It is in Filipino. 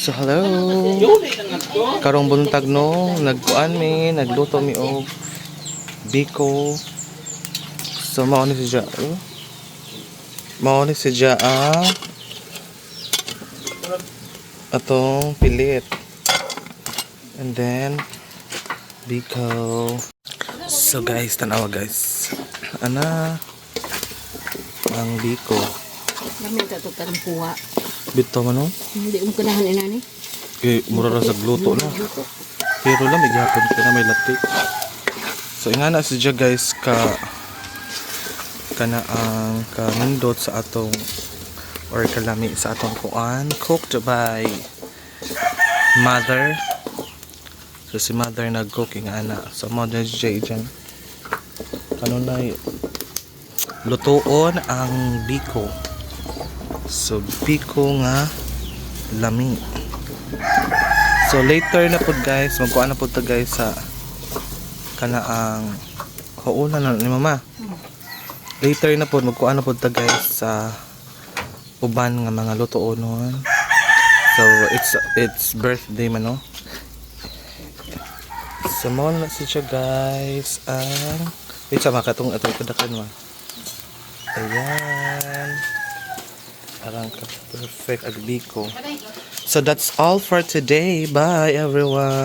So hello. Karong buntag no, nagluto mi og biko. So mao ni siya. Mao ni siya atong pilit. And then biko. So guys, tanawa guys. Ana ang biko. Kami ito kuha. Bito man no? Hindi mo kanahan inani. Okay, mura ra sa gluto na. Pero lang may gihapon ka na may latik. So ingana siya guys kana ang kanindot sa atong or kalami sa atong kuan cooked by mother. So si mother nag-cooking ana. So mo na siya dyan. Kanunay lutuon ang biko. So biko nga lami. So later na po guys, magkuha na po ta guys sa kanaang huuna na ni mama. Later na po magkuha na po ta guys sa uban nga mga lutuonon. So it's birthday man no. So mo na siya guys ang sa makatong atong kadakan wa. Ayan. Parang perfect agbiko. So that's all for today. Bye everyone.